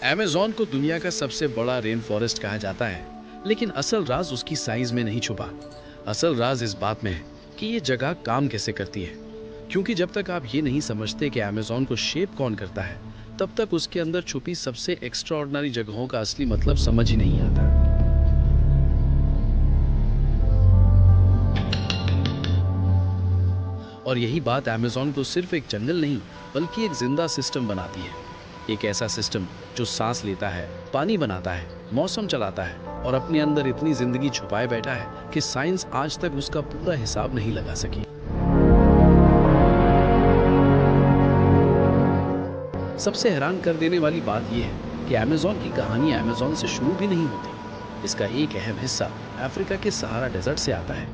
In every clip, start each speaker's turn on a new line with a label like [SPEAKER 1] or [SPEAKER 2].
[SPEAKER 1] Amazon को दुनिया का सबसे बड़ा रेन फॉरेस्ट कहा जाता है, लेकिन असल राज उसकी साइज में नहीं छुपा। असल राज इस बात में है कि ये जगह काम कैसे करती है। क्योंकि जब तक आप ये नहीं समझते कि अमेज़न को शेप कौन करता है, तब तक उसके अंदर छुपी सबसे एक्स्ट्राऑर्डिनरी जगहों का असली मतलब समझ ही नहीं आता। और यही बात अमेज़न को सिर्फ एक जंगल नहीं, बल्कि एक जिंदा सिस्टम बनाती है। एक ऐसा सिस्टम जो सांस लेता है, पानी बनाता है, मौसम चलाता है और अपने अंदर इतनी जिंदगी छुपाए बैठा है कि साइंस आज तक उसका पूरा हिसाब नहीं लगा सकी। सबसे हैरान कर देने वाली बात यह है कि अमेज़न की कहानी अमेज़न से शुरू भी नहीं होती। इसका एक अहम हिस्सा अफ्रीका के सहारा डेजर्ट से आता है।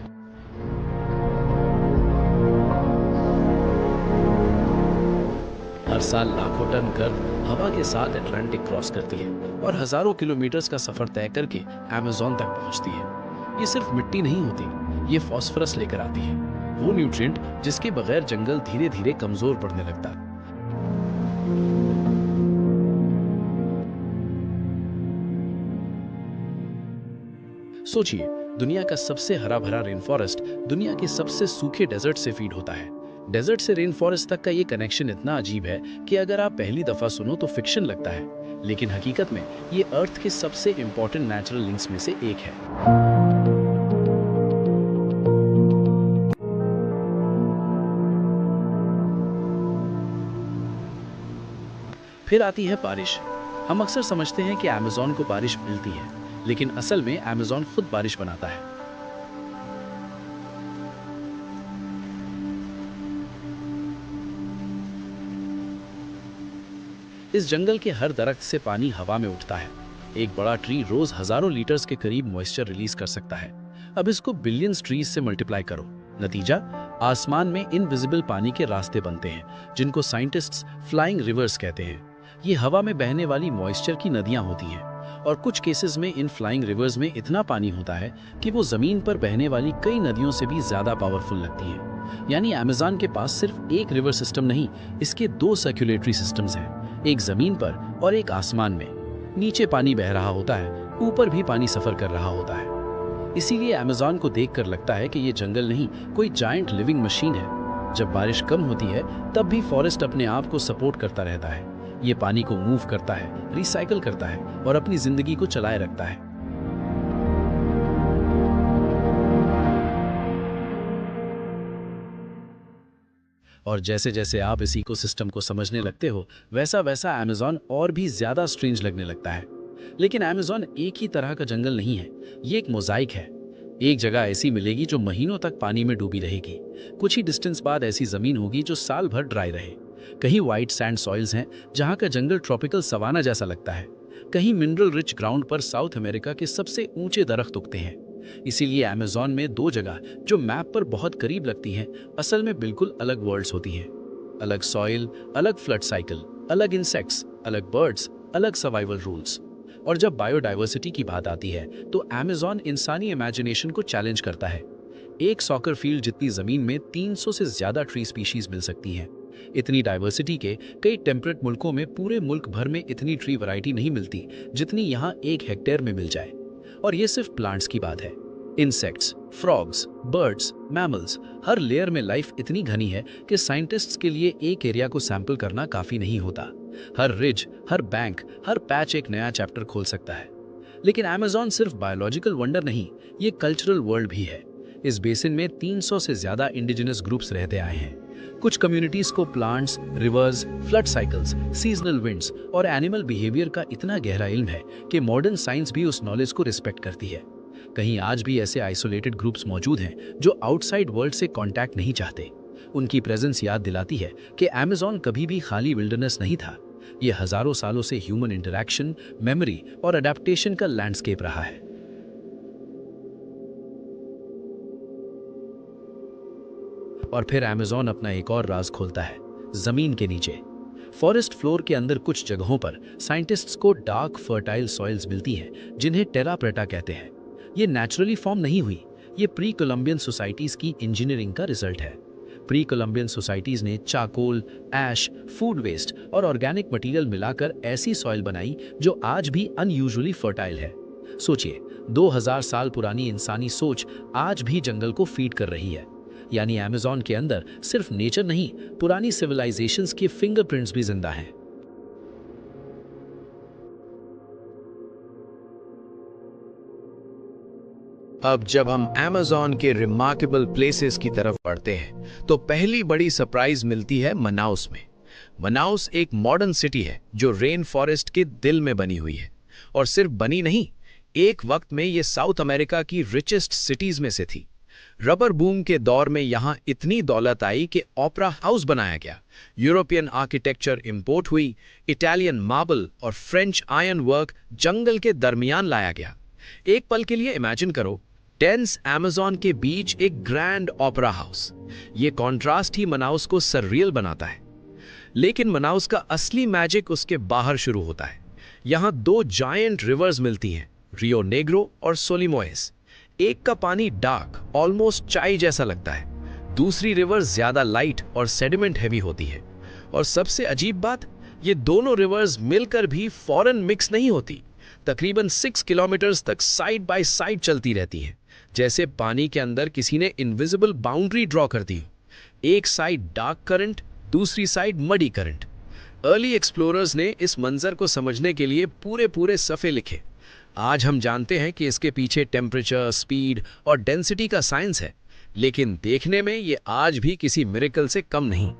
[SPEAKER 1] हर साल लाखों टन गर्म हवा के साथ अटलांटिक क्रॉस करती है और हजारों किलोमीटर्स का सफर तय करके अमेज़न तक पहुंचती है। ये सिर्फ मिट्टी नहीं होती, ये फास्फोरस लेकर आती है, वो न्यूट्रिएंट जिसके बगैर जंगल धीरे धीरे कमजोर पड़ने लगता। सोचिए, दुनिया का सबसे हरा भरा रेन फॉरेस्ट दुनिया के सबसे सूखे डेजर्ट से फीड होता है। डेजर्ट से रेन फॉरेस्ट तक का ये कनेक्शन इतना अजीब है कि अगर आप पहली दफा सुनो तो फिक्शन लगता है, लेकिन हकीकत में ये अर्थ के सबसे इंपॉर्टेंट नेचुरल लिंक्स में से एक है। फिर आती है बारिश। हम अक्सर समझते हैं कि अमेज़न को बारिश मिलती है, लेकिन असल में अमेज़न खुद बारिश बनाता है। इस जंगल के हर दरख्त से पानी हवा में उठता है। एक बड़ा ट्री रोज हजारों लीटर्स के करीब मॉइस्चर रिलीज कर सकता है। अब इसको बिलियंस ट्रीज से मल्टीप्लाई करो, नतीजा आसमान में इनविजिबल पानी के रास्ते बनते हैं, जिनको साइंटिस्ट्स फ्लाइंग रिवर्स कहते हैं। ये हवा में बहने वाली मॉइस्चर की नदियां होती हैं और कुछ केसेस में इन फ्लाइंग रिवर्स में इतना पानी होता है कि वो जमीन पर बहने वाली कई नदियों से भी ज्यादा पावरफुल लगती है। यानी अमेज़न के पास सिर्फ एक रिवर सिस्टम नहीं, इसके दो सर्कुलेटरी सिस्टम्स हैं, एक जमीन पर और एक आसमान में। नीचे पानी बह रहा होता है, ऊपर भी पानी सफर कर रहा होता है। इसीलिए अमेज़न को देखकर लगता है कि ये जंगल नहीं, कोई जायंट लिविंग मशीन है। जब बारिश कम होती है तब भी फॉरेस्ट अपने आप को सपोर्ट करता रहता है। ये पानी को मूव करता है, रिसाइकल करता है और अपनी जिंदगी को चलाए रखता है। और जैसे जैसे आप इस इकोसिस्टम को समझने लगते हो, वैसा वैसा अमेज़न और भी ज्यादा स्ट्रेंज लगने लगता है। लेकिन अमेज़न एक ही तरह का जंगल नहीं है, ये एक मोजाइक है। एक जगह ऐसी मिलेगी जो महीनों तक पानी में डूबी रहेगी। कुछ ही डिस्टेंस बाद ऐसी जमीन होगी जो साल भर ड्राई रहे। कहीं व्हाइट सैंड सॉइल्स हैं जहाँ का जंगल ट्रॉपिकल सवाना जैसा लगता है। कहीं मिनरल रिच ग्राउंड पर साउथ अमेरिका के सबसे ऊंचे दरख्त उगते हैं। इसीलिए अमेज़न में दो जगह जो मैप पर बहुत करीब लगती हैं, असल में बिल्कुल अलग वर्ल्ड्स होती हैं। अलग सॉइल, अलग फ्लड साइकिल, अलग इंसेक्ट्स, अलग बर्ड्स, अलग सर्वाइवल रूल्स। और जब बायोडाइवर्सिटी की बात आती है तो अमेज़न इंसानी इमेजिनेशन को चैलेंज करता है। एक सॉकर फील्ड जितनी जमीन में 300 से ज्यादा ट्री स्पीशीज मिल सकती हैं। इतनी डाइवर्सिटी के कई टेम्परेट मुल्कों में पूरे मुल्क भर में इतनी ट्री वैरायटी नहीं मिलती जितनी यहाँ 1 हेक्टेयर में मिल जाए। और ये सिर्फ प्लांट्स की बात है। इंसेक्ट्स, फ्रॉग्स, बर्ड्स, मैमल्स, हर लेयर में लाइफ इतनी घनी है कि साइंटिस्ट्स के लिए एक एरिया को सैंपल करना काफी नहीं होता। हर रिज, हर बैंक, हर पैच एक नया चैप्टर खोल सकता है। लेकिन अमेज़न सिर्फ बायोलॉजिकल वंडर नहीं, ये कल्चरल वर्ल्ड भी है। इस बेसिन में 300 से ज्यादा इंडिजिनस ग्रुप्स रहते आए हैं। कुछ कम्युनिटीज को plants, reverse, flood cycles, seasonal winds और एनिमल बिहेवियर का इतना गहरा इल्म है कि मॉडर्न साइंस भी उस नॉलेज को रिस्पेक्ट करती है। कहीं आज भी ऐसे आइसोलेटेड ग्रुप्स मौजूद हैं जो आउटसाइड वर्ल्ड से कांटेक्ट नहीं चाहते। उनकी प्रेजेंस याद दिलाती है कि अमेज़न कभी भी खाली विल्डरनेस नहीं था। ये हजारों सालों से ह्यूमन इंटरैक्शन, मेमोरी और अडेप्टेशन का लैंडस्केप रहा है। और फिर अमेज़न अपना एक और राज खोलता है, जमीन के नीचे। फॉरेस्ट फ्लोर के अंदर कुछ जगहों पर साइंटिस्ट्स को डार्क फर्टाइल सॉइल्स मिलती हैं जिन्हें टेरा प्रेटा कहते हैं। ये नेचुरली फॉर्म नहीं हुई, ये प्री कोलंबियन सोसाइटीज की इंजीनियरिंग का रिजल्ट है। प्री कोलंबियन सोसाइटीज ने चाकोल, ऐश, फूड वेस्ट और ऑर्गेनिक मटेरियल मिलाकर ऐसी सॉइल बनाई जो आज भी अनयूजुअली फर्टाइल है। सोचिए, 2000 साल पुरानी इंसानी सोच आज भी जंगल को फीड कर रही है। यानी अमेज़न के अंदर सिर्फ नेचर नहीं, पुरानी सिविलाइजेशंस के फिंगरप्रिंट्स भी जिंदा हैं।
[SPEAKER 2] अब जब हम अमेज़न के रिमार्केबल प्लेसेस की तरफ बढ़ते हैं तो पहली बड़ी सरप्राइज मिलती है मनाउस में। मनाउस एक मॉडर्न सिटी है जो रेन फॉरेस्ट के दिल में बनी हुई है। और सिर्फ बनी नहीं, एक वक्त में ये साउथ अमेरिका की रिचेस्ट सिटीज में से थी। रबर बूम के दौर में यहाँ इतनी दौलत आई कि ओपेरा हाउस बनाया गया, यूरोपियन आर्किटेक्चर इंपोर्ट हुई, इटालियन मार्बल और फ्रेंच आयरन वर्क जंगल के दरमियान लाया गया। एक पल के लिए इमेजिन करो, डेंस अमेज़न के बीच एक ग्रैंड ओपेरा हाउस। ये कॉन्ट्रास्ट ही मनाउस को सररियल बनाता है। लेकिन मनाउस का असली मैजिक उसके बाहर शुरू होता है। यहाँ दो जायंट रिवर्स मिलती हैं, रियो नेग्रो और सोलिमोएस। एक का पानी डार्क, ऑलमोस्ट चाय जैसा लगता है। दूसरी रिवर ज्यादा लाइट और सेडिमेंट हैवी होती है। और सबसे अजीब बात, ये दोनों रिवर्स मिलकर भी फॉरेन मिक्स नहीं होती। तकरीबन 6 किलोमीटर्स तक साइड बाय साइड चलती रहती हैं, जैसे पानी के अंदर किसी ने इनविजिबल बाउंड्री ड्रॉ कर दी हो। एक साइड डार्क करंट, दूसरी side muddy current. Early explorers ने इस मंजर को समझने के लिए पूरे सफ़े लिखे। आज हम जानते हैं कि इसके पीछे टेम्परेचर, स्पीड और डेंसिटी का साइंस है, लेकिन देखने में ये आज भी किसी मिरेकल से कम नहीं।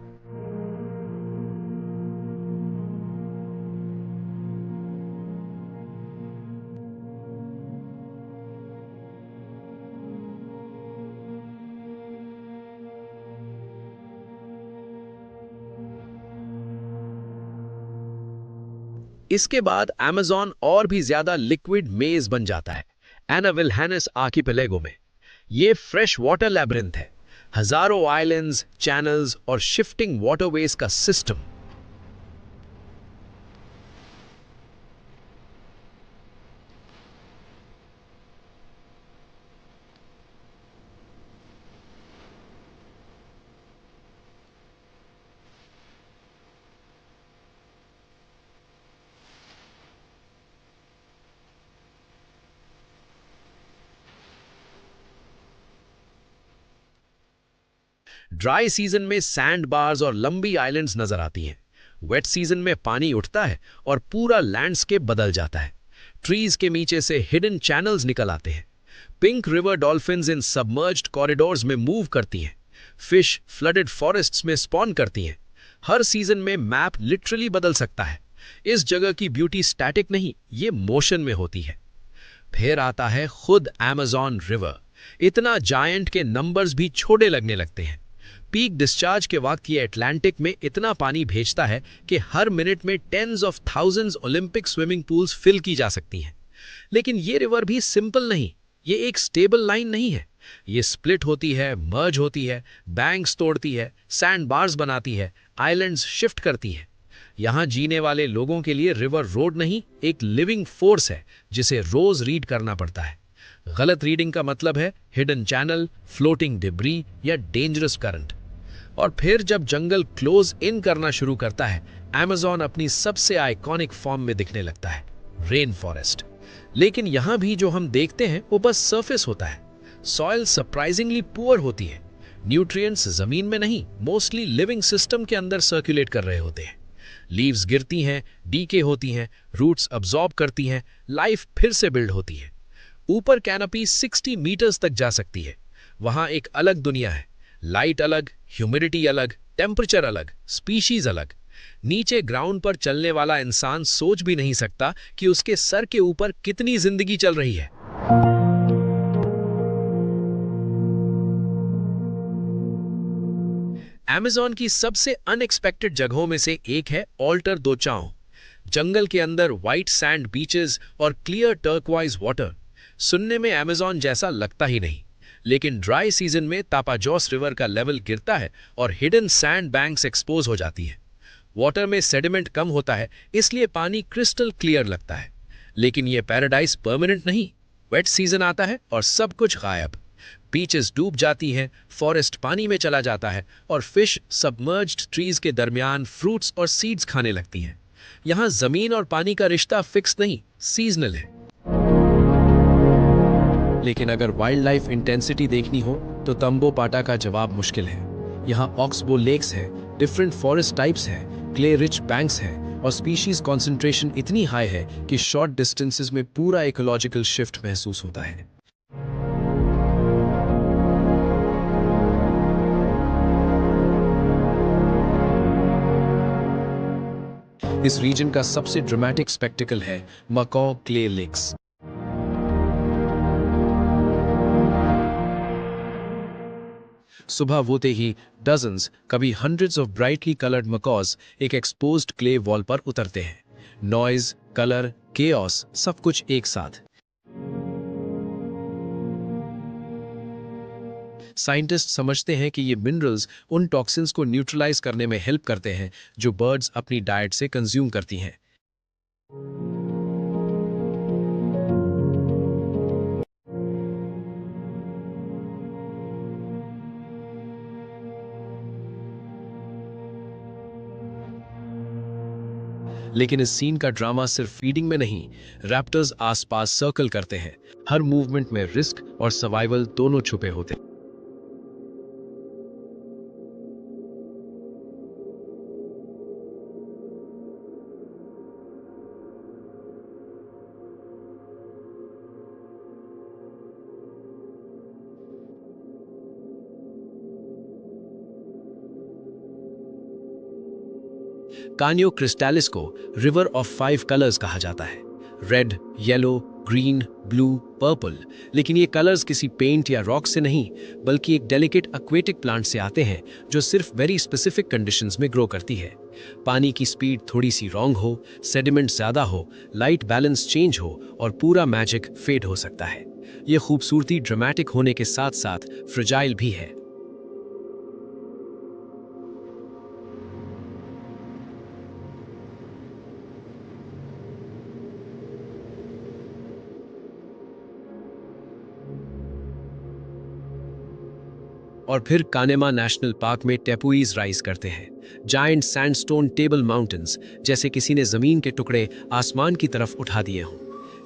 [SPEAKER 2] इसके बाद अमेज़न और भी ज्यादा लिक्विड मेज बन जाता है एना विल्हेनिस आर्किपेलागो में। ये फ्रेश वाटर लैब्रिंथ है, हजारों आइलैंड्स, चैनल्स और शिफ्टिंग वाटरवेज का सिस्टम। ड्राई सीजन में सैंड बार्स और लंबी आइलैंड्स नजर आती हैं। वेट सीजन में पानी उठता है और पूरा लैंडस्केप बदल जाता है। ट्रीज के नीचे से हिडन चैनल्स निकल आते हैं। पिंक रिवर डॉल्फिन्स इन सबमर्ज्ड कॉरिडोर्स में मूव करती हैं। फिश फ्लडेड फॉरेस्ट्स में स्पॉन करती हैं। हर सीजन में मैप लिटरली बदल सकता है। इस जगह की ब्यूटी स्टैटिक नहीं, ये मोशन में होती है। फिर आता है खुद अमेज़न रिवर। इतना जायंट के नंबर्स भी छोटे लगने लगते हैं। पीक डिस्चार्ज के वक्त ये अटलांटिक में इतना पानी भेजता है कि हर मिनट में tens of thousands Olympic swimming pools fill की जा सकती हैं। लेकिन ये रिवर भी सिंपल नहीं, ये एक स्टेबल लाइन नहीं है। ये स्प्लिट होती है, मर्ज होती है, बैंक्स तोड़ती है, सैंड बार्स बनाती है, आइलैंड्स शिफ्ट करती है। यहाँ जीने वाले लोगों के लिए रिवर रोड नहीं, एक लिविंग फोर्स है जिसे रोज रीड करना पड़ता है। गलत रीडिंग का मतलब है हिडन चैनल, फ्लोटिंग डिब्री या डेंजरस करंट। और फिर जब जंगल क्लोज इन करना शुरू करता है, अमेज़न अपनी सबसे आइकॉनिक फॉर्म में दिखने लगता है, रेन फॉरेस्ट। लेकिन यहाँ भी जो हम देखते हैं वो बस सरफेस होता है। सॉइल सरप्राइजिंगली पुअर होती है। न्यूट्रिएंट्स जमीन में नहीं, मोस्टली लिविंग सिस्टम के अंदर सर्कुलेट कर रहे होते हैं। लीव्स गिरती हैं, डीके होती हैं, रूट्स अब्सॉर्ब करती हैं, लाइफ फिर से बिल्ड होती है। ऊपर कैनोपी 60 मीटर्स तक जा सकती है। वहाँ एक अलग दुनिया है। लाइट अलग, ह्यूमिडिटी अलग, टेम्परेचर अलग, स्पीशीज अलग। नीचे ग्राउंड पर चलने वाला इंसान सोच भी नहीं सकता कि उसके सर के ऊपर कितनी जिंदगी चल रही है। अमेज़न की सबसे अनएक्सपेक्टेड जगहों में से एक है ऑल्टर दो चाओ। जंगल के अंदर व्हाइट सैंड बीचेस और क्लियर टर्कवाइज वाटर। सुनने में अमेज़न जैसा लगता ही नहीं, लेकिन ड्राई सीजन में तापाजोस रिवर का लेवल गिरता है और हिडन सैंड बैंक्स एक्सपोज हो जाती है। वाटर में सेडिमेंट कम होता है, इसलिए पानी क्रिस्टल क्लियर लगता है। लेकिन यह पैराडाइज परमानेंट नहीं। वेट सीजन आता है और सब कुछ गायब। बीचेस डूब जाती हैं, फॉरेस्ट पानी में चला जाता है और फिश सबमर्ज्ड ट्रीज के दरमियान फ्रूट्स और सीड्स खाने लगती हैं। यहाँ जमीन और पानी का रिश्ता फिक्स नहीं, सीजनल है।
[SPEAKER 1] लेकिन अगर वाइल्ड लाइफ इंटेंसिटी देखनी हो तो तंबोपाटा का जवाब मुश्किल है। यहाँ ऑक्सबो लेक्स है, डिफरेंट फॉरेस्ट टाइप्स है, क्ले रिच बैंक्स है और स्पीशीज कॉन्सेंट्रेशन इतनी हाई है कि शॉर्ट डिस्टेंसेस में पूरा इकोलॉजिकल शिफ्ट महसूस होता है। इस रीजन का सबसे ड्रामेटिक स्पेक्टिकल है मकॉ क्ले लेक्स। सुबह होते ही डजन्स, कभी hundreds of brightly coloured macaws एक एक्सपोज्ड क्ले वॉल पर उतरते हैं। नॉइज, कलर, केओस, सब कुछ एक साथ। साइंटिस्ट समझते हैं कि ये मिनरल्स उन टॉक्सिन्स को न्यूट्रलाइज करने में हेल्प करते हैं जो बर्ड्स अपनी डाइट से कंज्यूम करती हैं। लेकिन इस सीन का ड्रामा सिर्फ फीडिंग में नहीं, रैप्टर्स आसपास सर्कल करते हैं। हर मूवमेंट में रिस्क और सर्वाइवल दोनों छुपे होते हैं। कानियो क्रिस्टालिस को रिवर ऑफ 5 कलर्स कहा जाता है। Red, yellow, green, blue, purple. लेकिन ये कलर्स किसी पेंट या रॉक से नहीं, बल्कि एक डेलिकेट एक्वेटिक प्लांट से आते हैं जो सिर्फ वेरी स्पेसिफिक कंडीशंस में ग्रो करती है। पानी की स्पीड थोड़ी सी रॉन्ग हो, सेडिमेंट ज्यादा हो, लाइट बैलेंस चेंज हो और पूरा मैजिक फेड हो सकता है। ये खूबसूरती ड्रामेटिक होने के साथ साथ फ्रेजाइल भी है। और फिर कानेमा नेशनल पार्क में टेपुईज राइज करते हैं। जायंट सैंडस्टोन टेबल माउंटेन्स, जैसे किसी ने जमीन के टुकड़े आसमान की तरफ उठा दिए हों।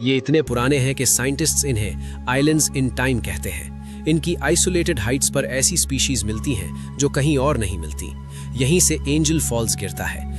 [SPEAKER 1] ये इतने पुराने हैं कि साइंटिस्ट्स इन्हें आइलैंड्स इन टाइम कहते हैं। इनकी आइसोलेटेड हाइट्स पर ऐसी स्पीशीज मिलती हैं जो कहीं और नहीं मिलती। यहीं से एंजल फॉल्स गिरता है,